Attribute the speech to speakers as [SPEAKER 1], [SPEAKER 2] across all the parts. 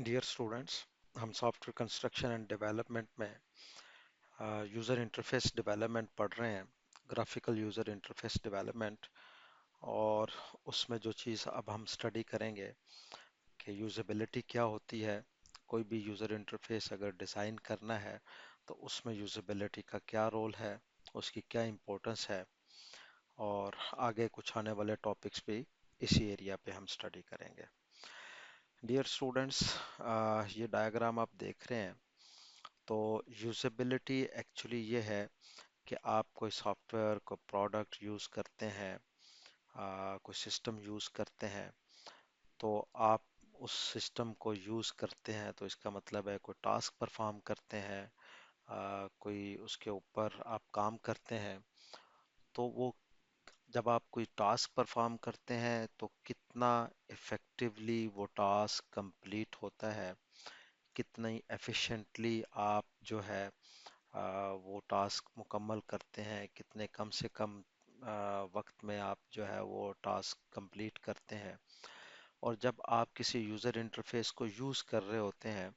[SPEAKER 1] Dear students, हम software construction and development में user interface development पढ़ रहे हैं, ग्राफिकल यूज़र इंटरफेस डेवलपमेंट। और उसमें जो चीज़ अब हम स्टडी करेंगे कि यूज़ेबिलिटी क्या होती है। कोई भी यूज़र इंटरफेस अगर डिज़ाइन करना है तो उसमें यूज़ेबिलिटी का क्या रोल है, उसकी क्या इम्पोर्टेंस है, और आगे कुछ आने वाले टॉपिक्स भी इसी एरिया पे हम स्टडी करेंगे। डियर स्टूडेंट्स, ये डायग्राम आप देख रहे हैं, तो यूजेबिलिटी एक्चुअली ये है कि आप कोई सॉफ्टवेयर को प्रोडक्ट यूज़ करते हैं, कोई सिस्टम यूज़ करते हैं, तो आप उस सिस्टम को यूज़ करते हैं तो इसका मतलब है कोई टास्क परफॉर्म करते हैं, कोई उसके ऊपर आप काम करते हैं। तो वो जब आप कोई टास्क परफॉर्म करते हैं तो कितना इफ़ेक्टिवली वो टास्क कंप्लीट होता है, कितनी एफिशिएंटली आप जो है वो टास्क मुकम्मल करते हैं, कितने कम से कम वक्त में आप जो है वो टास्क कंप्लीट करते हैं। और जब आप किसी यूज़र इंटरफेस को यूज़ कर रहे होते हैं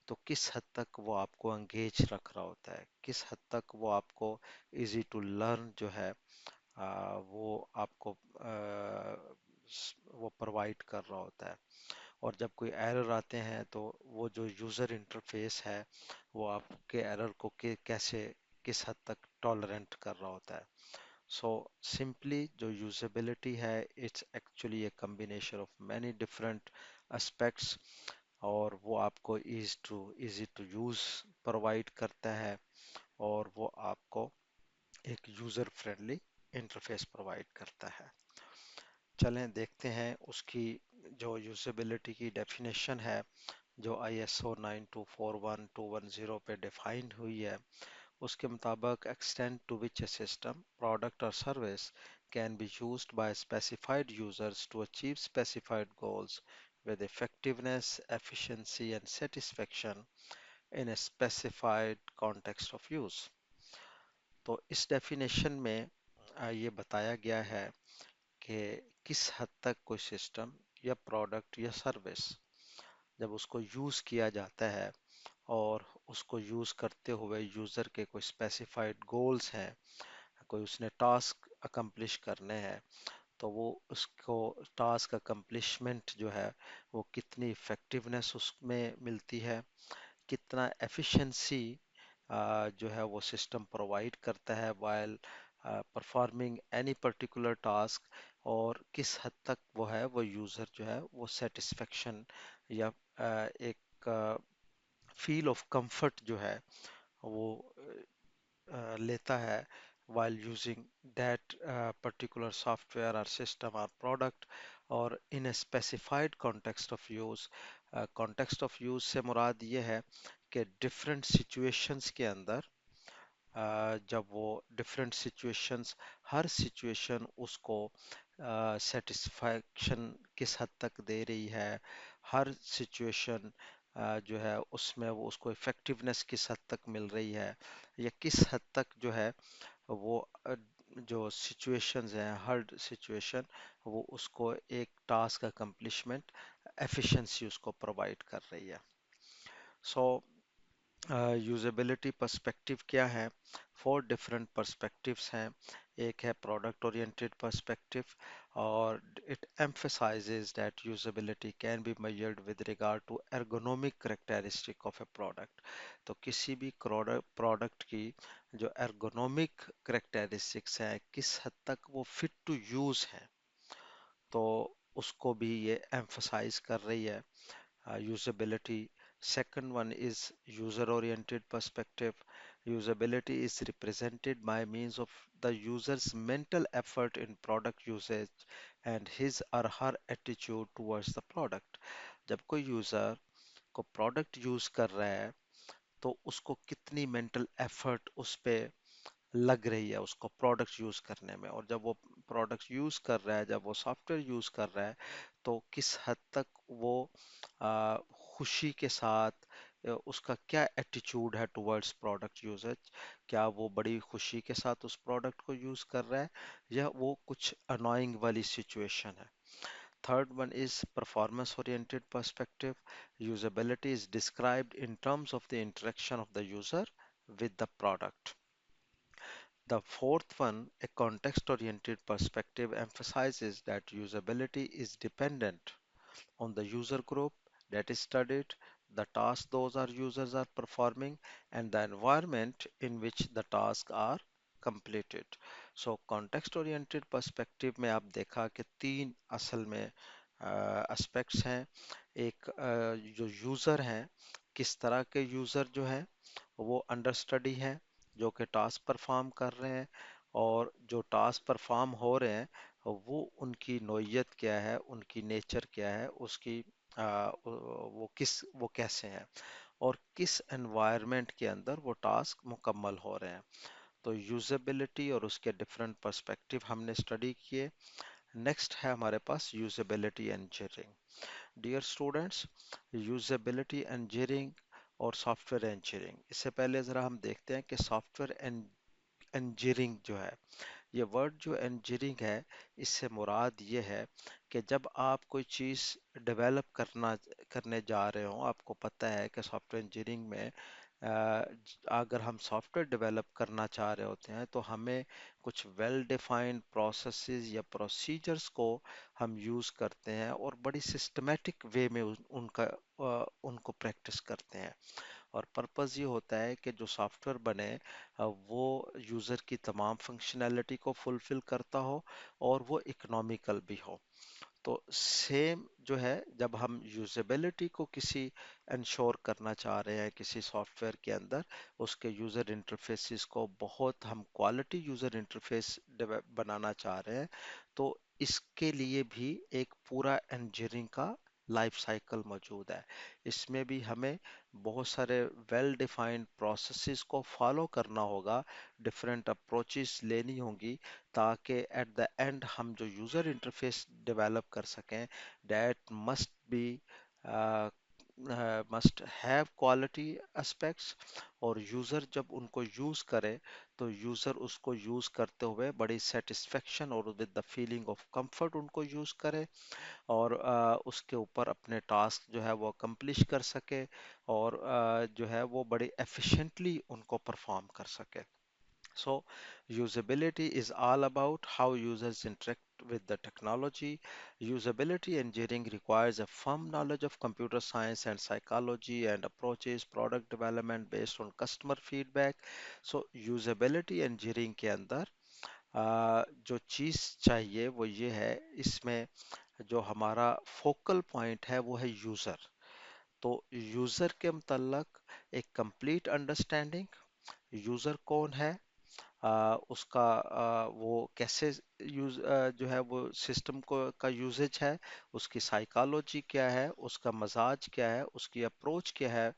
[SPEAKER 1] तो किस हद तक वो आपको एंगेज रख रहा होता है, किस हद तक वो आपको इजी टू लर्न जो है वो आपको वो प्रोवाइड कर रहा होता है। और जब कोई एरर आते हैं तो वो जो यूज़र इंटरफेस है वो आपके एरर को कैसे किस हद तक टॉलरेंट कर रहा होता है। सो सिंपली जो यूजेबिलिटी है, it's actually A combination of many different aspects, और वो आपको इजी टू यूज़ प्रोवाइड करता है, और वो आपको एक यूज़र फ्रेंडली इंटरफेस प्रोवाइड करता है। चलें देखते हैं उसकी जो यूजेबिलिटी की डेफिनेशन है, जो ISO 9241210 पे डिफाइंड हुई है। उसके मुताबिक extent to which a system, product or service can be used by specified users to achieve specified goals with effectiveness, efficiency and satisfaction in a specified context of use। तो इस definition में ये बताया गया है कि किस हद तक कोई सिस्टम या प्रोडक्ट या सर्विस जब उसको यूज़ किया जाता है और उसको यूज़ करते हुए यूज़र के कोई स्पेसिफाइड गोल्स हैं, कोई उसने टास्क अकम्प्लिश करने हैं, तो वो उसको टास्क अकम्प्लिशमेंट जो है वो कितनी इफ़ेक्टिवनेस उसमें मिलती है, कितना एफिशिएंसी जो है वो सिस्टम प्रोवाइड करता है while performing any particular task, और किस हद तक वो है वो यूज़र जो है वो सेटिस्फेक्शन या एक फील ऑफ कंफर्ट जो है वो लेता है while using that particular software or system or product, और in a specified context of use। context of use से मुराद ये है कि different situations के अंदर जब वो different situations, हर situation उसको satisfaction किस हद तक दे रही है, हर situation जो है उसमें वो उसको इफेक्टिवनेस किस हद तक मिल रही है, या किस हद तक जो है वो जो सिचुएशंस हैं, हर सिचुएशन वो उसको एक टास्क अकम्प्लिशमेंट एफिशिएंसी उसको प्रोवाइड कर रही है। सो यूजेबिलिटी पर्सपेक्टिव क्या है? फोर डिफरेंट पर्सपेक्टिव्स हैं। एक है प्रोडक्ट ओरिएंटेड पर्सपेक्टिव, और it emphasizes that usability can be measured with regard to ergonomic characteristic of a product। तो किसी भी प्रोडक्ट की जो ergonomic characteristics हैं, किस हद तक वो फिट टू यूज है, तो उसको भी ये emphasize कर रही है usability। Second one is user oriented perspective. Usability is represented by means of the user's mental effort in product usage and his or her attitude towards the product। जब कोई यूजर को प्रोडक्ट यूज कर रहा है तो उसको कितनी mental effort उस पे लग रही है उसको प्रोडक्ट यूज करने में, और जब वो प्रोडक्ट यूज कर रहा है, जब वो सॉफ्टवेयर यूज कर रहा है, तो किस हद तक वो खुशी के साथ उसका क्या एटीट्यूड है टुवर्ड्स प्रोडक्ट यूजेज। क्या वो बड़ी खुशी के साथ उस प्रोडक्ट को यूज कर रहा है, या वो कुछ अनोइंग वाली सिचुएशन है। Third one is performance oriented perspective. Usability is described in terms of the interaction of the user with the product. The fourth one, a context oriented perspective, emphasizes that usability is dependent on the user group that is studied, the task those are users are performing, and the environment in which the tasks are completed. So context oriented perspective में आप देखा कि तीन असल में aspects हैं। एक जो यूज़र हैं, किस तरह के यूज़र जो हैं वो अंडर स्टडी हैं, जो कि टास्क परफॉर्म कर रहे हैं, और जो टास्क परफॉर्म हो रहे हैं वो उनकी नोयत क्या है, उनकी नेचर क्या है, उसकी वो कैसे हैं, और किस एनवायरनमेंट के अंदर वो टास्क मुकम्मल हो रहे हैं। तो यूजेबिलिटी और उसके डिफरेंट पर्सपेक्टिव हमने स्टडी किए। नेक्स्ट है हमारे पास usability engineering. Dear students, usability engineering और सॉफ्टवेयर इंजीनियरिंग, इससे पहले ज़रा हम देखते हैं कि सॉफ्टवेयर इंजीनियरिंग जो है, ये वर्ड जो इंजीनियरिंग है, इससे मुराद ये है कि जब आप कोई चीज़ डेवलप करने जा रहे हो, आपको पता है कि सॉफ्टवेयर इंजीनियरिंग में अगर हम सॉफ्टवेयर डेवलप करना चाह रहे होते हैं तो हमें कुछ वेल डिफाइंड प्रोसेसेस या प्रोसीजर्स को हम यूज़ करते हैं और बड़ी सिस्टमेटिक वे में उनको प्रैक्टिस करते हैं। और पर्पस ये होता है कि जो सॉफ्टवेयर बने वो यूज़र की तमाम फंक्शनैलिटी को फुलफिल करता हो और वो इकोनॉमिकल भी हो। तो सेम जो है, जब हम यूजेबिलिटी को किसी इंश्योर करना चाह रहे हैं किसी सॉफ्टवेयर के अंदर, उसके यूज़र इंटरफेसेस को बहुत हम क्वालिटी यूज़र इंटरफेस बनाना चाह रहे हैं, तो इसके लिए भी एक पूरा इंजीनियरिंग का लाइफ साइकिल मौजूद है। इसमें भी हमें बहुत सारे वेल डिफाइंड प्रोसेसेस को फॉलो करना होगा, डिफरेंट अप्रोचेस लेनी होंगी, ताकि एट द एंड हम जो यूज़र इंटरफेस डेवलप कर सकें, that must have quality aspects, और यूज़र जब उनको यूज़ करे तो यूज़र उसको यूज़ करते हुए बड़ी सेटिस्फेक्शन और with the feeling of comfort उनको यूज़ करे, और उसके ऊपर अपने टास्क जो है वो अकम्प्लिश कर सके, और जो है वो बड़ी एफिशिएंटली उनको परफॉर्म कर सके। So, usability is all about how users interact with the technology. Usability engineering requires a firm knowledge of computer science and psychology and approaches product development based on customer feedback. So, usability engineering के अंदर जो चीज़ चाहिए वो ये है, इसमें जो हमारा फोकल पॉइंट है वो है यूज़र। तो यूज़र के मतलब एक कंप्लीट अंडरस्टैंडिंग, यूज़र कौन है, उसका वो कैसे जो है वो सिस्टम को का यूजेज है, उसकी साइकोलॉजी क्या है, उसका मजाज क्या है, उसकी अप्रोच क्या है,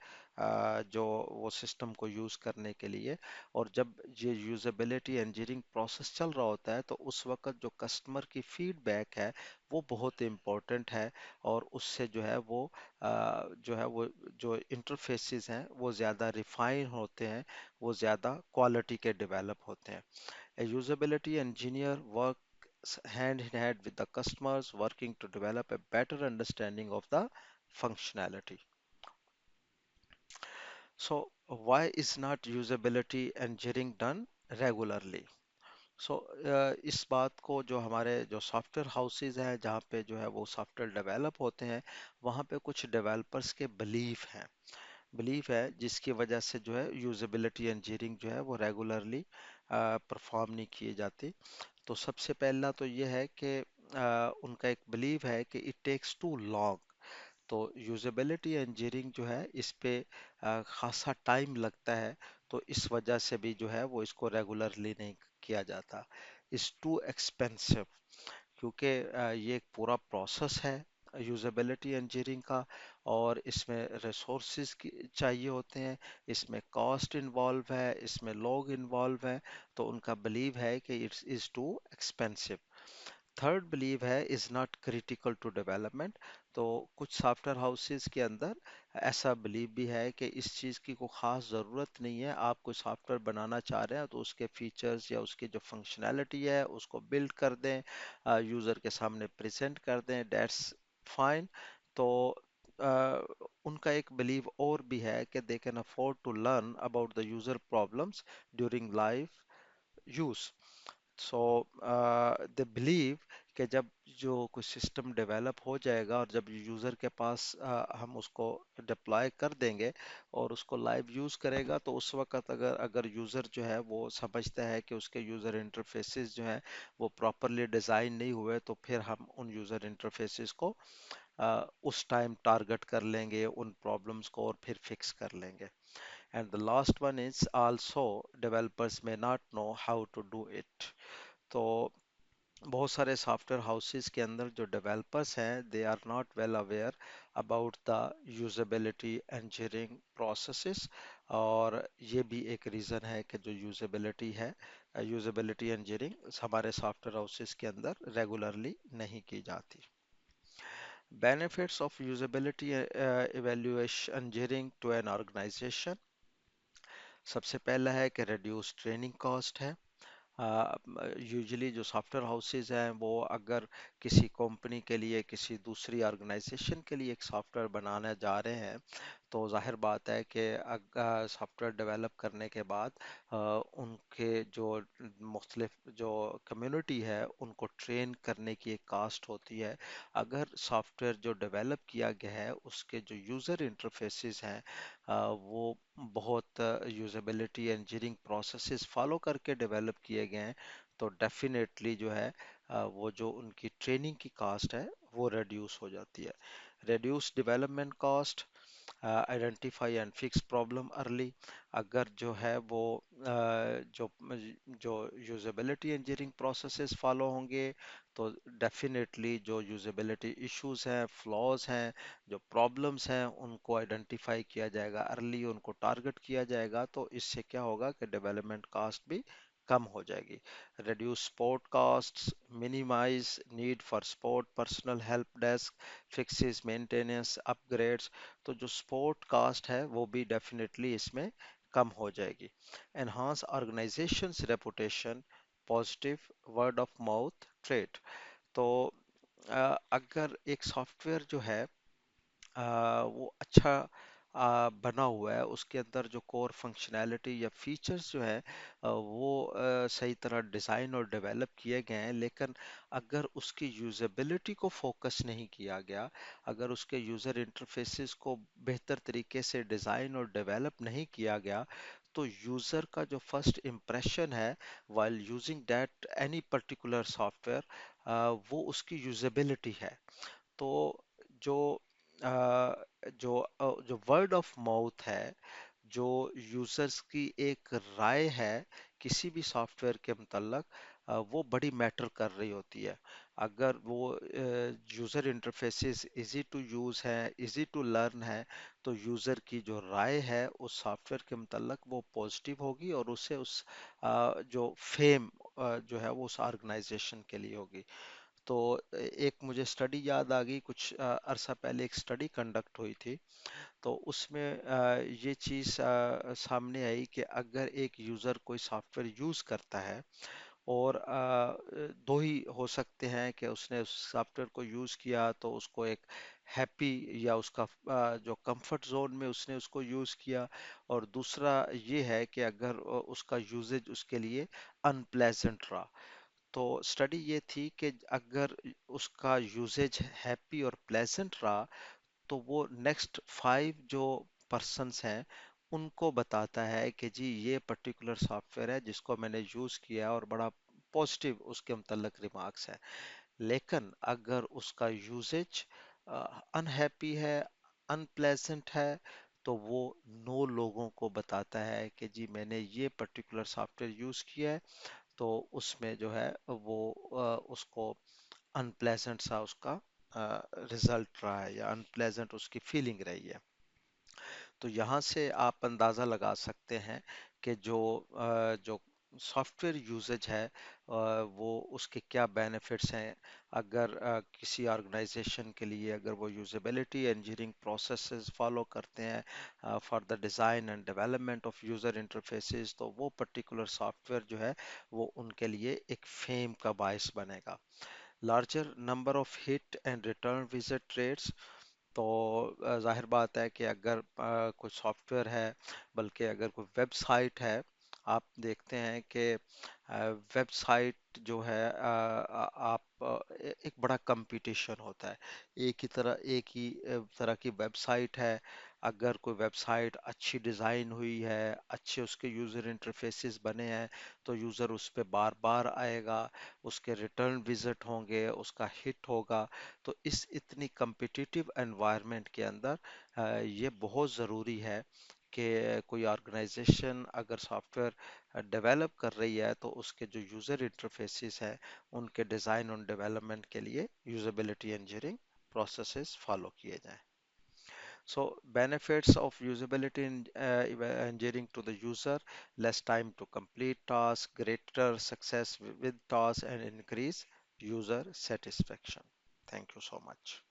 [SPEAKER 1] जो वो सिस्टम को यूज़ करने के लिए। और जब ये यूजेबिलिटी इंजीनियरिंग प्रोसेस चल रहा होता है तो उस वक्त जो कस्टमर की फीडबैक है वो बहुत इम्पोर्टेंट है, और उससे जो है वो जो इंटरफेसेस हैं वो ज़्यादा रिफाइन होते हैं, वो ज़्यादा क्वालिटी के डेवलप होते हैं। A usability engineer works hand in hand with the customers, working to develop a better understanding of the functionality. So, why is not usability engineering done regularly? सो इस बात को जो हमारे जो सॉफ्टवेयर हाउसेज हैं जहाँ पे जो है वो सॉफ्टवेयर डेवलप होते हैं, वहाँ पे कुछ डेवलपर्स के बिलीफ है जिसकी वजह से जो है यूजेबिलिटी इंजीनियरिंग जो है वो रेगुलरली परफॉर्म नहीं किए जाती। तो सबसे पहला तो ये है कि उनका एक बिलीव है कि इट टेक्स टू लॉन्ग। तो यूजेबिलिटी इंजीनियरिंग जो है इस पे खासा टाइम लगता है, तो इस वजह से भी जो है वो इसको रेगुलरली नहीं किया जाता। इट्स टू एक्सपेंसिव, क्योंकि ये एक पूरा प्रोसेस है यूजेबिलिटी इंजीनियरिंग का, और इसमें रिसोर्सेज चाहिए होते हैं, इसमें कॉस्ट इन्वॉल्व है, इसमें लोग इन्वॉल्व हैं, तो उनका बिलीव है कि it's is too expensive. Third believe है is not critical to development. तो कुछ सॉफ्टवेयर हाउसेस के अंदर ऐसा बिलीव भी है कि इस चीज़ की कोई ख़ास ज़रूरत नहीं है, आप कोई सॉफ्टवेयर बनाना चाह रहे हैं तो उसके फीचर्स या उसकी जो फंक्शनैलिटी है उसको बिल्ड कर दें, यूज़र के सामने प्रेजेंट कर दें, डेट्स फाइन। तो उनका एक बिलीव और भी है कि they can afford to learn about the user problems during life use. So they believe कि जब जो कोई सिस्टम डेवलप हो जाएगा और जब यूज़र के पास हम उसको डिप्लॉय कर देंगे और उसको लाइव यूज़ करेगा, तो उस वक्त अगर अगर यूज़र जो है वो समझता है कि उसके यूज़र इंटरफेसेस जो हैं वो प्रॉपरली डिज़ाइन नहीं हुए, तो फिर हम उन यूज़र इंटरफेसेस को उस टाइम टारगेट कर लेंगे उन प्रॉब्लम्स को और फिर फिक्स कर लेंगे। And the last one is also developers may not know how to do it. तो बहुत सारे सॉफ्टवेयर हाउसेस के अंदर जो डेवलपर्स हैं they are not well aware about the usability engineering processes. और ये भी एक रीज़न है कि जो यूजेबिलिटी है, यूजेबिलिटी इंजीनियरिंग हमारे सॉफ्टवेयर हाउसेस के अंदर रेगुलरली नहीं की जाती। Benefits of usability evaluation engineering to an organisation. सबसे पहला है कि रिड्यूस ट्रेनिंग कॉस्ट है। यूजुअली जो सॉफ्टवेयर हाउसेज हैं वो अगर किसी कंपनी के लिए किसी दूसरी ऑर्गेनाइजेशन के लिए एक सॉफ्टवेयर बनाने जा रहे हैं, तो जाहिर बात है कि सॉफ्टवेयर डेवलप करने के बाद उनके जो मुख्तलिफ जो कम्युनिटी है उनको ट्रेन करने की एक कास्ट होती है। अगर सॉफ्टवेयर जो डेवलप किया गया है उसके जो यूज़र इंटरफेसेस हैं वो बहुत यूजेबिलिटी इंजीनियरिंग प्रोसेसेस फॉलो करके डेवलप किए गए हैं, तो डेफिनेटली जो है वो जो उनकी ट्रेनिंग की कास्ट है वो रिड्यूस हो जाती है। Reduce development cost, identify and fix problem early. अगर जो है वो जो जो यूजेबिलिटी इंजीनियरिंग प्रोसेसेस फॉलो होंगे तो डेफिनेटली जो यूजेबिलिटी इश्यूज हैं, फ्लॉज हैं, जो प्रॉब्लम्स हैं उनको आइडेंटिफाई किया जाएगा अर्ली, उनको टारगेट किया जाएगा, तो इससे क्या होगा कि डेवलपमेंट कास्ट भी कम हो जाएगी। reduce support costs, minimize need for support, personal help desk, fixes, maintenance, upgrades। तो जो सपोर्ट कास्ट है वो भी डेफिनेटली इसमें कम हो जाएगी। Enhance organisations reputation, positive word of mouth trade. तो अगर एक सॉफ्टवेयर जो है वो अच्छा बना हुआ है, उसके अंदर जो कोर फंक्शनैलिटी या फीचर्स जो है वो सही तरह डिज़ाइन और डेवलप किए गए हैं, लेकिन अगर उसकी यूजेबिलिटी को फोकस नहीं किया गया, अगर उसके यूज़र इंटरफेसेस को बेहतर तरीके से डिज़ाइन और डेवलप नहीं किया गया, तो यूज़र का जो फर्स्ट इम्प्रेशन है while using that any particular software वो उसकी यूजेबिलिटी है। तो जो जो वर्ड ऑफ माउथ है, जो यूजर्स की एक राय है किसी भी सॉफ्टवेयर के मुतल्लक, वो बड़ी मैटर कर रही होती है। अगर वो user interfaces easy to use है, इजी टू लर्न है, तो यूज़र की जो राय है उस सॉफ्टवेयर के मुतल्लक वो पॉजिटिव होगी और उससे उस जो फेम जो है वो उस ऑर्गेनाइजेशन के लिए होगी। तो एक मुझे स्टडी याद आ गई, कुछ अरसा पहले एक स्टडी कंडक्ट हुई थी, तो उसमें ये चीज़ सामने आई कि अगर एक यूज़र कोई सॉफ्टवेयर यूज़ करता है और दो ही हो सकते हैं कि उसने उस सॉफ्टवेयर को यूज़ किया तो उसको एक हैप्पी या उसका जो कंफर्ट जोन में उसने उसको यूज़ किया, और दूसरा ये है कि अगर उसका यूजेज उसके लिए अनप्लेजेंट रहा। तो स्टडी ये थी कि अगर उसका यूजेज हैप्पी और प्लेजेंट रहा, तो वो नेक्स्ट 5 जो पर्सन्स हैं उनको बताता है कि जी ये पर्टिकुलर सॉफ्टवेयर है जिसको मैंने यूज़ किया और बड़ा पॉजिटिव उसके मुतल्लिक रिमार्क्स है। लेकिन अगर उसका यूजेज अनहैप्पी है, अनप्लेजेंट है, तो वो नो लोगों को बताता है कि जी मैंने ये पर्टिकुलर सॉफ्टवेयर यूज़ किया है, तो उसमें जो है वो उसको अनप्लेजेंट सा उसका रिजल्ट रहा है या अनप्लेजेंट उसकी फीलिंग रही है। तो यहाँ से आप अंदाज़ा लगा सकते हैं कि जो सॉफ्टवेयर यूजेज है वो उसके क्या बेनिफिट्स हैं, अगर किसी ऑर्गेनाइजेशन के लिए अगर वो यूजेबिलिटी इंजीनियरिंग प्रोसेसेस फॉलो करते हैं for the design and development of user interfaces, तो वो पर्टिकुलर सॉफ्टवेयर जो है वो उनके लिए एक फेम का बायस बनेगा। Larger number of hit and return visit rates, तो जाहिर बात है कि अगर कोई सॉफ्टवेयर है, बल्कि अगर कोई वेबसाइट है, आप देखते हैं कि वेबसाइट जो है आप एक बड़ा कंपटीशन होता है। एक ही तरह की वेबसाइट है, अगर कोई वेबसाइट अच्छी डिज़ाइन हुई है, अच्छे उसके यूज़र इंटरफेसेस बने हैं, तो यूज़र उस पर बार बार आएगा, उसके रिटर्न विजिट होंगे, उसका हिट होगा। तो इस इतनी कम्पिटिटिव एनवायरनमेंट के अंदर ये बहुत ज़रूरी है कि कोई ऑर्गेनाइजेशन अगर सॉफ्टवेयर डेवलप कर रही है तो उसके जो यूज़र इंटरफेसेस हैं उनके डिज़ाइन और डेवलपमेंट के लिए यूजेबिलिटी इंजीनियरिंग प्रोसेसेस फॉलो किए जाएं। So benefits of usability in engineering to the user: less time to complete tasks, greater success with tasks, and increase user satisfaction. Thank you so much.